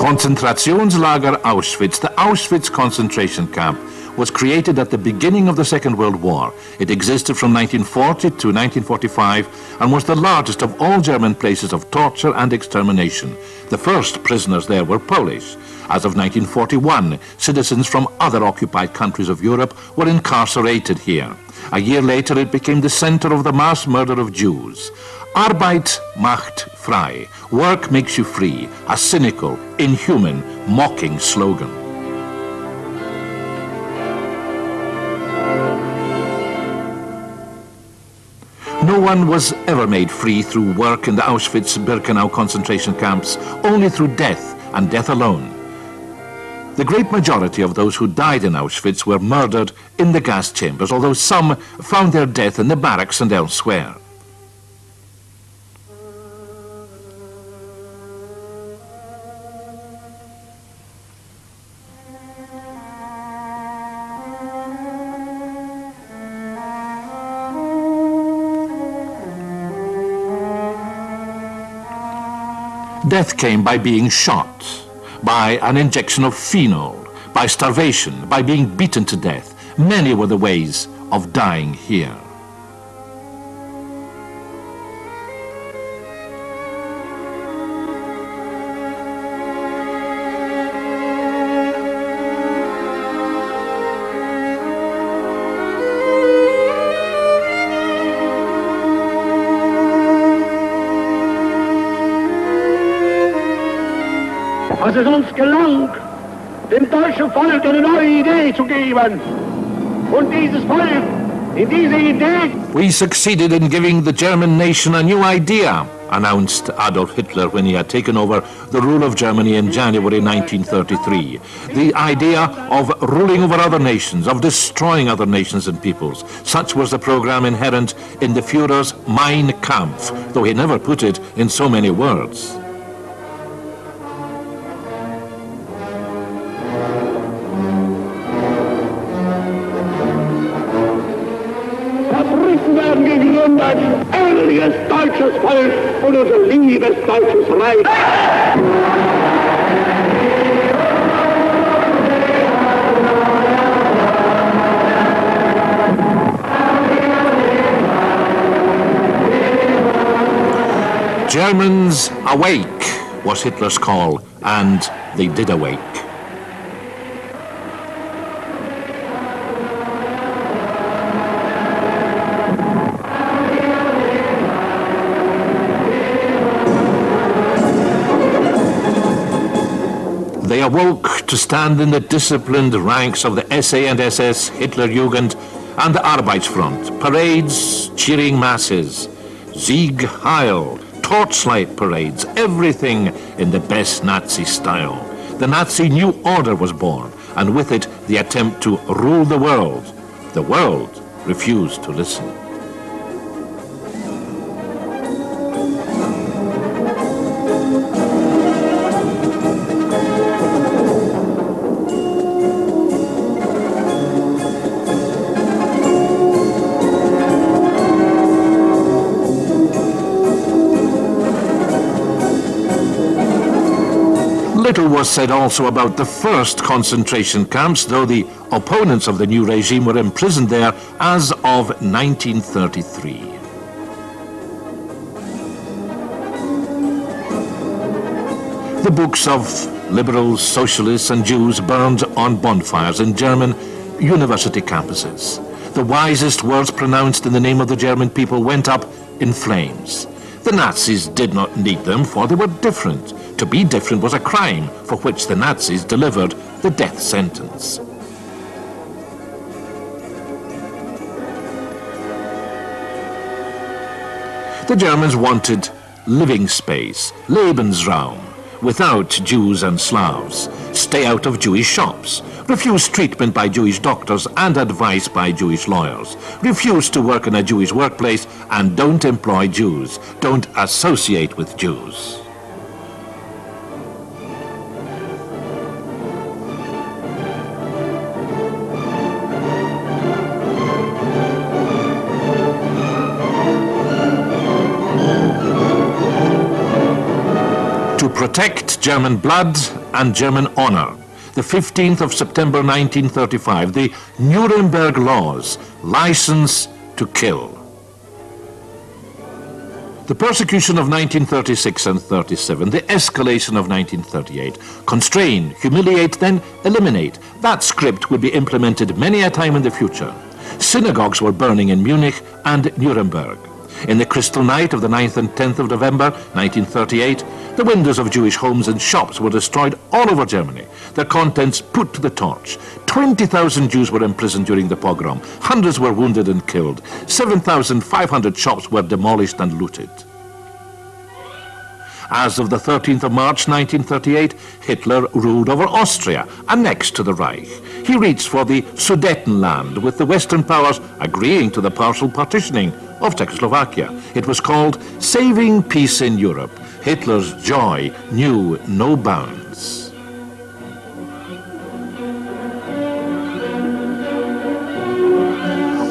Konzentrationslager Auschwitz, the Auschwitz concentration camp, was created at the beginning of the Second World War. It existed from 1940 to 1945 and was the largest of all German places of torture and extermination. The first prisoners there were Polish. As of 1941, citizens from other occupied countries of Europe were incarcerated here. A year later, it became the center of the mass murder of Jews. Arbeit macht frei. Work makes you free. A cynical, inhuman, mocking slogan. No one was ever made free through work in the Auschwitz-Birkenau concentration camps, only through death, and death alone. The great majority of those who died in Auschwitz were murdered in the gas chambers, although some found their death in the barracks and elsewhere. Death came by being shot, by an injection of phenol, by starvation, by being beaten to death. Many were the ways of dying here. Als es uns gelang, dem deutschen Volk eine neue Idee zu geben. Und dieses Volk, in diese Idee... We succeeded in giving the German nation a new idea, announced Adolf Hitler when he had taken over the rule of Germany in January 1933. The idea of ruling over other nations, of destroying other nations and peoples. Such was the program inherent in the Führer's Mein Kampf, though he never put it in so many words. werden gegründet, ehrliches deutsches Volk und unser liebes deutsches Reich. Germans awake was Hitler's call, and they did awake. They awoke to stand in the disciplined ranks of the SA and SS, Hitlerjugend, and the Arbeitsfront, parades, cheering masses, Sieg Heil, torchlight parades, everything in the best Nazi style. The Nazi New Order was born, and with it the attempt to rule the world. The world refused to listen. Little was said also about the first concentration camps, though the opponents of the new regime were imprisoned there as of 1933. The books of liberals, socialists and Jews burned on bonfires in German university campuses. The wisest words pronounced in the name of the German people went up in flames. The Nazis did not need them, for they were different. To be different was a crime for which the Nazis delivered the death sentence. The Germans wanted living space, Lebensraum, without Jews and Slavs. Stay out of Jewish shops. Refuse treatment by Jewish doctors and advice by Jewish lawyers. Refuse to work in a Jewish workplace and don't employ Jews. Don't associate with Jews. To protect German blood and German honor, the 15th of September 1935, the Nuremberg Laws, license to kill. The persecution of 1936 and 37, the escalation of 1938, constrain, humiliate, then eliminate. That script would be implemented many a time in the future. Synagogues were burning in Munich and Nuremberg. In the crystal night of the 9th and 10th of November 1938, the windows of Jewish homes and shops were destroyed all over Germany, their contents put to the torch. 20,000 Jews were imprisoned during the pogrom. Hundreds were wounded and killed. 7,500 shops were demolished and looted. As of the 13th of March 1938, Hitler ruled over Austria, annexed to the Reich. He reached for the Sudetenland, with the Western powers agreeing to the partial partitioning of Czechoslovakia. It was called Saving Peace in Europe. Hitler's joy knew no bounds.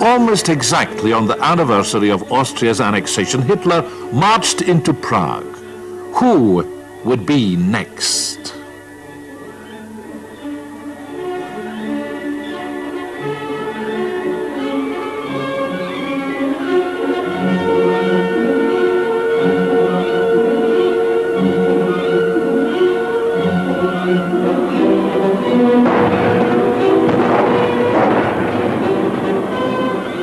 Almost exactly on the anniversary of Austria's annexation, Hitler marched into Prague. Who would be next?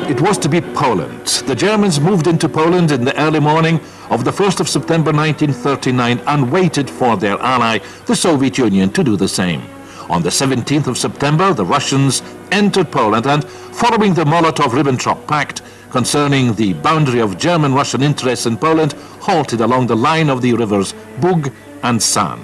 It was to be Poland. The Germans moved into Poland in the early morning of the 1st of September 1939 and waited for their ally, the Soviet Union, to do the same. On the 17th of September, the Russians entered Poland and, following the Molotov-Ribbentrop Pact concerning the boundary of German-Russian interests in Poland, halted along the line of the rivers Bug and San.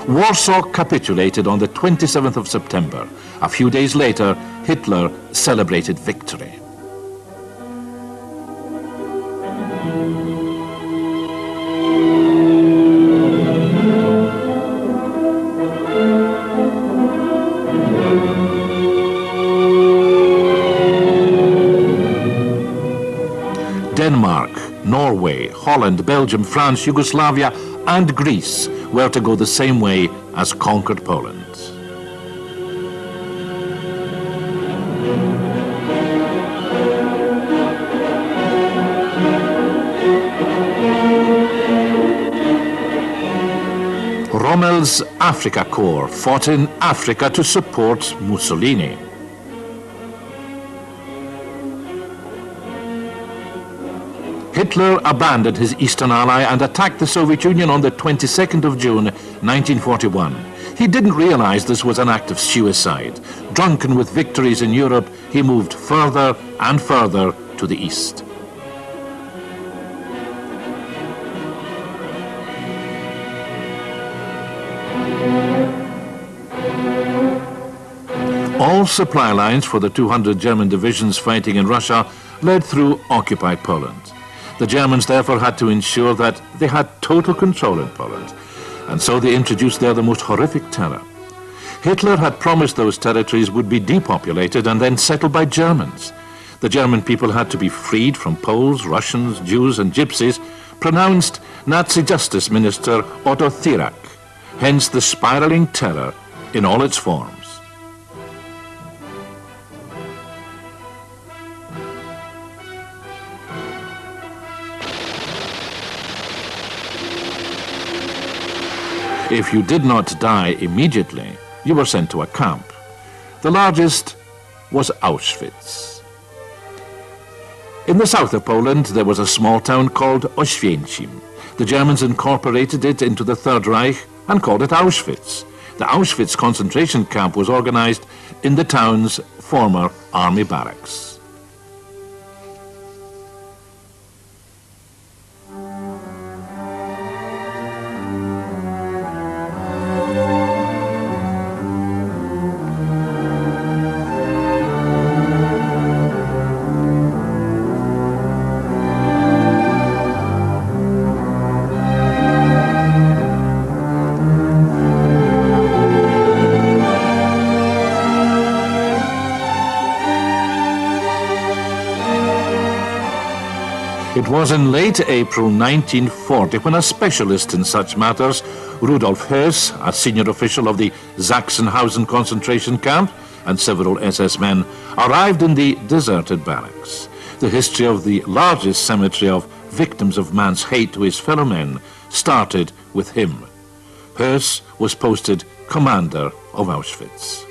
Warsaw capitulated on the 27th of September. A few days later, Hitler celebrated victory. Denmark, Norway, Holland, Belgium, France, Yugoslavia, and Greece were to go the same way as conquered Poland. Rommel's Africa Corps fought in Africa to support Mussolini. Hitler abandoned his eastern ally and attacked the Soviet Union on the 22nd of June, 1941. He didn't realize this was an act of suicide. Drunken with victories in Europe, he moved further and further to the east. All supply lines for the 200 German divisions fighting in Russia led through occupied Poland. The Germans therefore had to ensure that they had total control in Poland, and so they introduced there the most horrific terror. Hitler had promised those territories would be depopulated and then settled by Germans. The German people had to be freed from Poles, Russians, Jews and Gypsies, pronounced Nazi Justice Minister Otto Thirak, hence the spiraling terror in all its forms. If you did not die immediately, you were sent to a camp. The largest was Auschwitz. In the south of Poland, there was a small town called Oświęcim. The Germans incorporated it into the Third Reich and called it Auschwitz. The Auschwitz concentration camp was organized in the town's former army barracks. It was in late April 1940 when a specialist in such matters, Rudolf Höss, a senior official of the Sachsenhausen concentration camp, and several SS men arrived in the deserted barracks. The history of the largest cemetery of victims of man's hate to his fellow men started with him. Höss was posted commander of Auschwitz.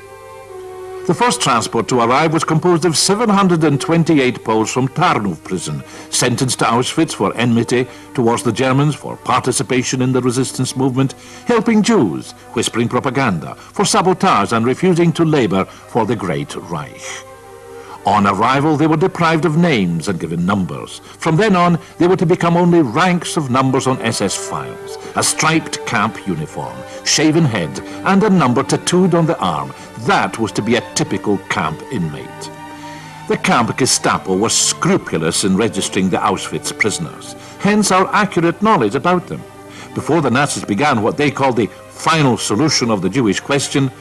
The first transport to arrive was composed of 728 Poles from Tarnów prison, sentenced to Auschwitz for enmity towards the Germans, for participation in the resistance movement, helping Jews, whispering propaganda, for sabotage and refusing to labor for the Great Reich. On arrival, they were deprived of names and given numbers. From then on, they were to become only ranks of numbers on SS files, a striped camp uniform, shaven head, and a number tattooed on the arm. That was to be a typical camp inmate. The camp Gestapo was scrupulous in registering the Auschwitz prisoners, hence our accurate knowledge about them. Before the Nazis began what they called the final solution of the Jewish question,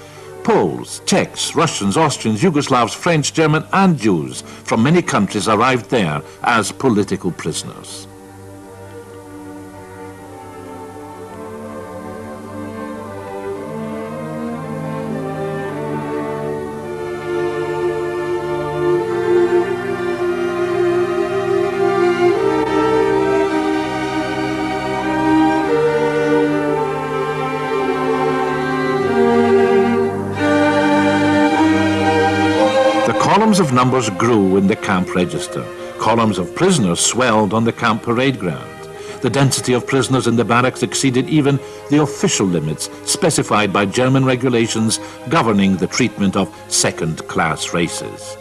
Poles, Czechs, Russians, Austrians, Yugoslavs, French, German, and Jews from many countries arrived there as political prisoners. Columns of numbers grew in the camp register. Columns of prisoners swelled on the camp parade ground. The density of prisoners in the barracks exceeded even the official limits specified by German regulations governing the treatment of second-class races.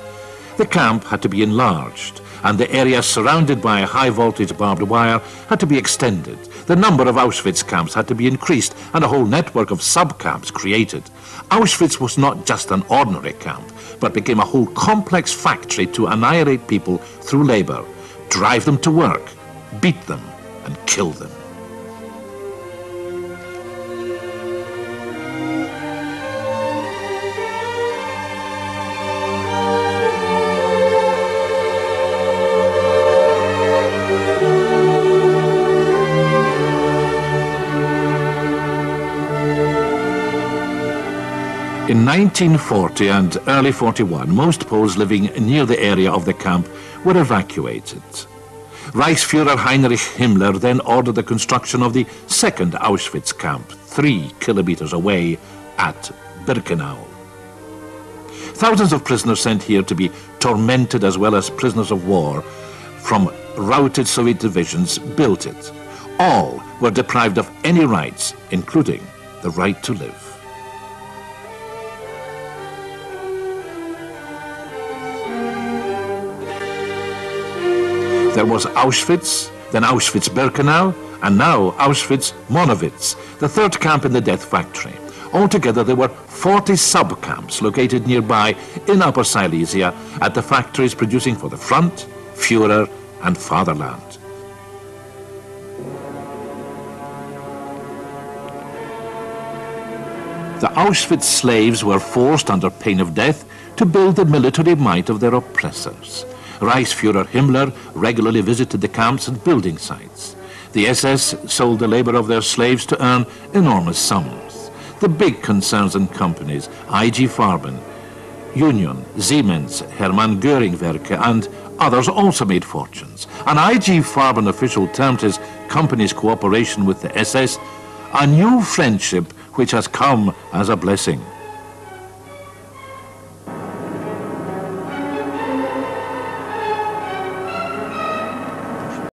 The camp had to be enlarged, and the area surrounded by high-voltage barbed wire had to be extended. The number of Auschwitz camps had to be increased, and a whole network of sub-camps created. Auschwitz was not just an ordinary camp, but became a whole complex factory to annihilate people through labor, drive them to work, beat them, and kill them. In 1940 and early 41, most Poles living near the area of the camp were evacuated. Reichsfuhrer Heinrich Himmler then ordered the construction of the second Auschwitz camp, 3 kilometers away at Birkenau. Thousands of prisoners sent here to be tormented as well as prisoners of war from routed Soviet divisions built it. All were deprived of any rights, including the right to live. There was Auschwitz, then Auschwitz-Birkenau, and now Auschwitz-Monowitz, the third camp in the death factory. Altogether, there were 40 sub-camps located nearby in Upper Silesia at the factories producing for the front, Führer, and fatherland. The Auschwitz slaves were forced under pain of death to build the military might of their oppressors. Reichsfuhrer Himmler regularly visited the camps and building sites. The SS sold the labor of their slaves to earn enormous sums. The big concerns and companies, IG Farben, Union, Siemens, Hermann Göring Werke, and others also made fortunes. An IG Farben official termed his company's cooperation with the SS a new friendship which has come as a blessing.